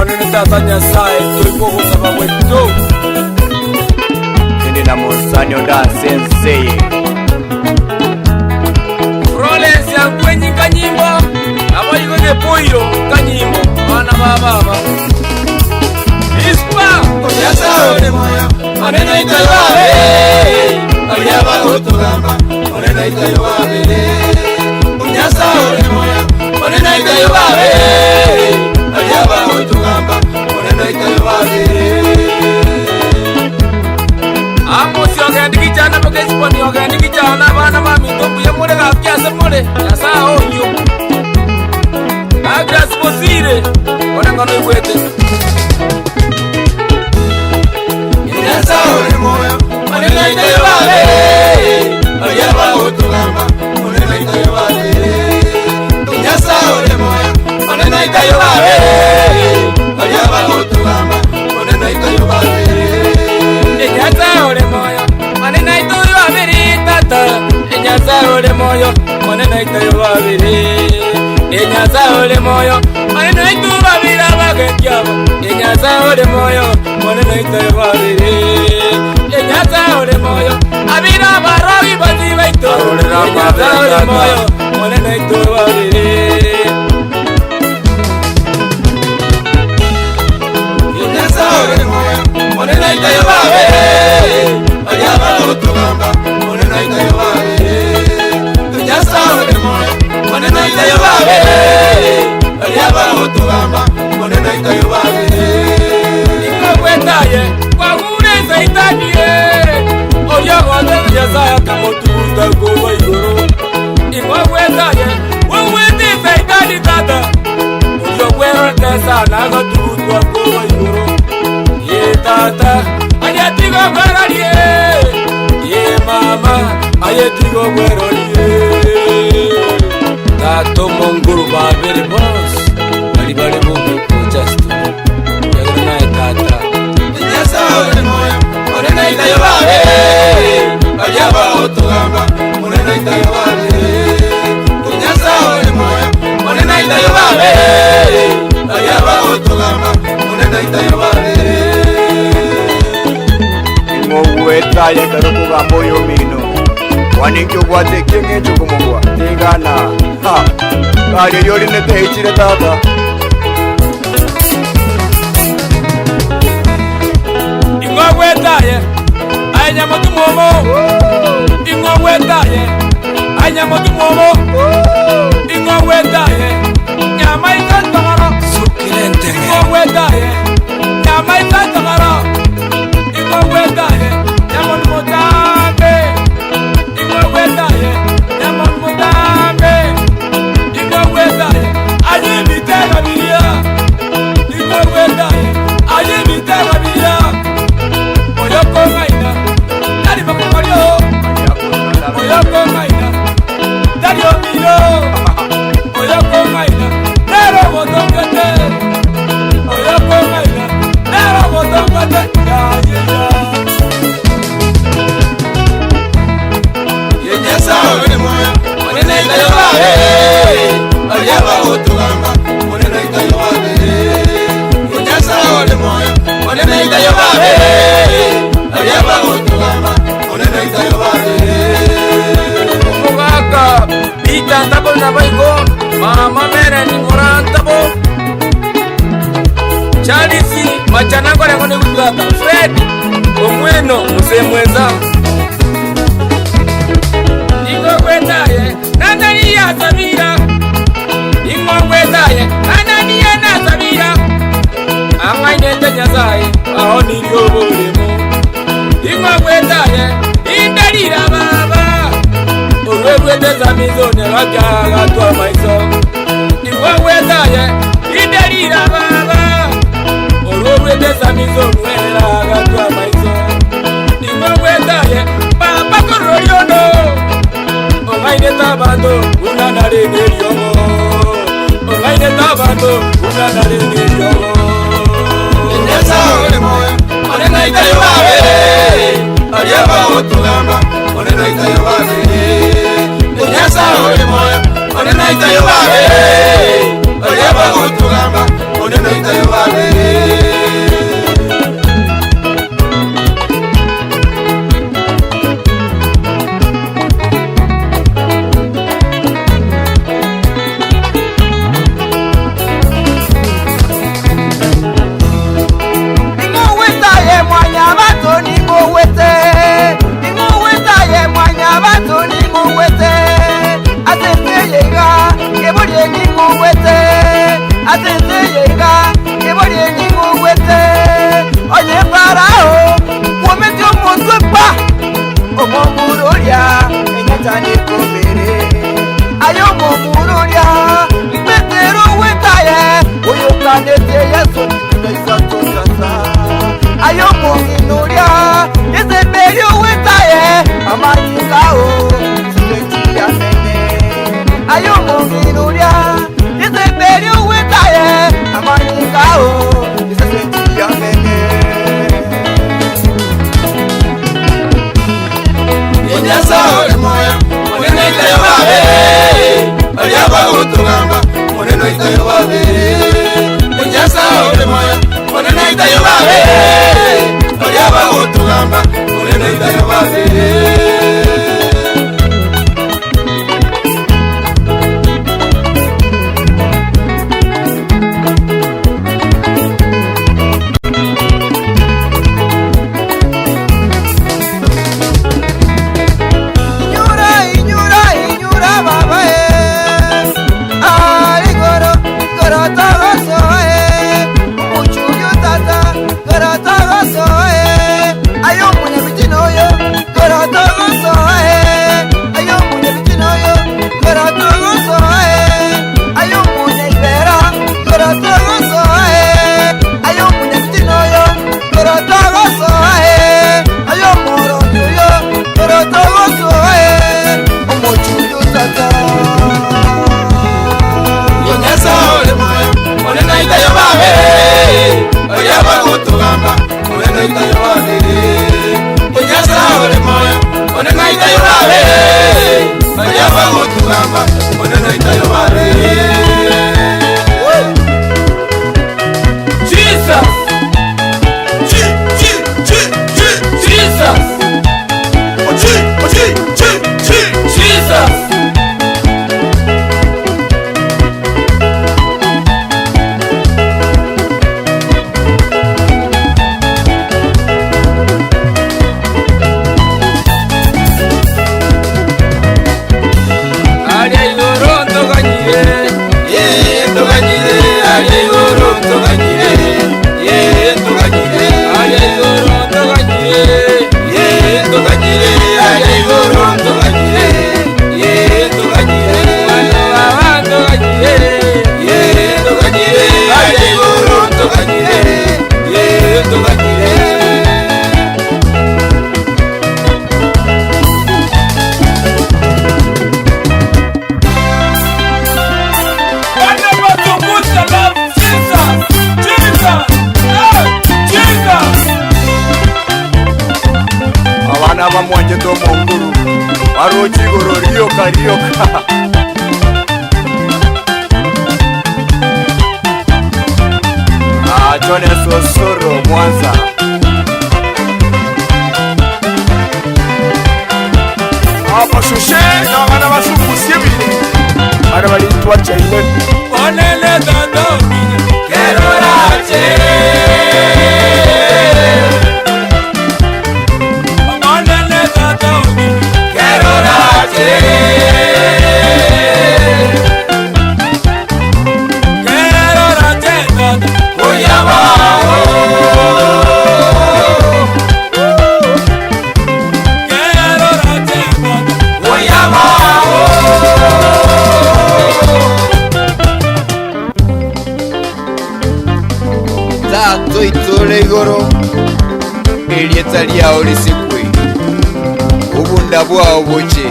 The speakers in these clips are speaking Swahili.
Onene tata Nyasaye tulipo kusaba wetu Nini na Monsanyo da Sensei Florence ya kwenye kanyimbo Aba yikoge poiro kanyimbo Wana baba Ispa Onyasa ole moya Onena itayoabe Aliaba otogamba Onena itayoabe Onyasa ole moya Onena itayoabe Aliaba otogamba Onena itayoabe Amosi ogandiki chana Pokesiponi ogandiki chana Bana mami topu ya mure kafiase mure Yasa onyo Agras posire Onengono iwete Onyasa ole moya Onena itayoabe Aliaba otogamba Onena itayoabe Onyasa ole moya Onena itayoabe Aliaba otogamba Onena itayoabe Enyaza ole moyo Manena itoyo abiri tata Enyaza ole moyo Manena itoyo abiri Enyaza ole moyo Manena itoyo abiri abagetyabo Enyaza ole moyo Manena itoyo abiri Enyaza ole moyo Abira barabi bati baito Enyaza ole moyo Manena itoyo abiri Onyasa ole moya Onena itayoabe Aliaba otogamba Onena itayoabe Onyasa ole moya Onena itayoabe Aliaba otogamba Onena itayoabe Ikwetaye Wagure zaitanie Oya wade yazaya kamotuta gowa igoro Ikwetaye Wawede zaitani tata Oya wera nesa naga tuta gowa igoro Ye tata Ayetigo gweralie Ye mama Ayetigo gweralie Tato monguru babere boss Alibare bubi kujastu Yagana tata Onyasa ole moya Onena itayoabe Aliaba otogamba Onena itayoabe Onyasa ole moya Onena itayoabe Aliaba otogamba Onena itayoabe Mwetaye karuku gambo yomino Wanikyo gwate kenge chukumugwa Tingana Ha Kari yori nete heichire tata Ingwetaye Ainyamotu momo Ingwetaye Ainyamotu momo Ingwetaye Nyama ikantagara Sukilente Ingwetaye Nyama ikantagara Ingwetaye Nyamon mutambe Ingwetaye Nyamon mutambe Ingwetaye Ayibitega bilia Ingwetaye Ayibitega bilia Oyoko maina Dari makumario Oyoko maina Dari omilo Oyoko maina Nero motongate Oyoko maina Nero motongate Ya ya Onyasa ole moya Onena itayoabe Aliaba otogamba Onena itayoabe Onyasa ole moya Onena itayoabe Aliaba otogamba Onena itayoabe Mugaka Bita tabo na baigo Mama mere ni morantabo Charisi Machanango na ngone kutata Fred Omweno Msemweza Ingwetaye Nandani ya Samira Ingwetaye Nandani ya Samira Amainete Nyasaye Aho nilio bolemo Ingwetaye Indarira baba Olwegwete zamizone Wakaga twa maiso Ingwetaye Indarira baba Olwegwete zamizone Wakaga twa maiso Ingwetaye Papa kororiono Ongaine tabando Unana rengeriomo Ongaine tabando Unana rengeriomo Onyasa ole moya Onena itayoabe Aliaba otogamba Onena itayoabe Onyasa ole moya Onena itayoabe Aliaba otogamba Onena itayoabe Ibori ningu wete Atete yega Ibori ningu wete Oye parao Wometi omontuepa Omomuroria Enyatani komere Ayo momuroria Ibetero wetaye Oyokanete yeso Naisato kasa Ayo momuroria Yezeberi wetaye Amanyikao Sibeti ya mene Ayo momuroria Yezeberi wetaye Amanyikao Sibeti ya mene Enyasa ole moyo Moneno itayo babe Aliaba utugamba Moneno itayo babe Enyasa ole moyo Moneno itayo babe Aliaba utugamba Moneno itayo babe Abamwanje to monguru Arochi goro rioka Jone Sosoro Mwanza Abashushe na bana basukusie bine Ana bali twacha ile Onele dondo Kerorache Igoro Elieta lyao lisikwe Ubunda bwao buche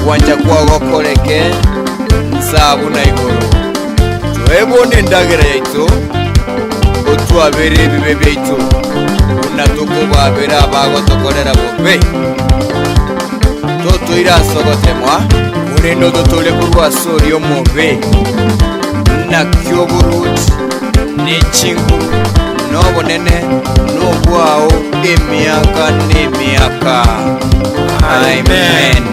Wanja kwa gokoreke Nsabu na igoro Tuebone ndagera yaitu Otuabere bibe byaitu Unatuko babera abago tokolera bobe Toto irasogotemwa Unendo dotole kurwa sori omobe Nakyo buruti Nechingu Nobo nene Nobwao Emiaka Nemiaka Amen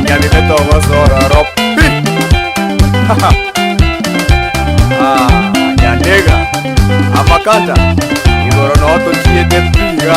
nyalimetogosoro nyandega amakata igoro noto chiete piga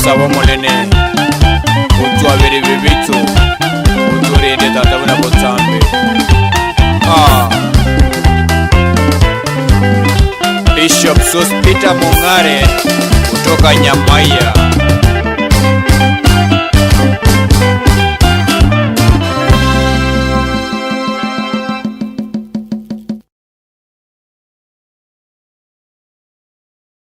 Sabo monene utwabiri bibitu uturinde tata buna botambe Bishop Sospita Mungare kutoka Nyamaiya.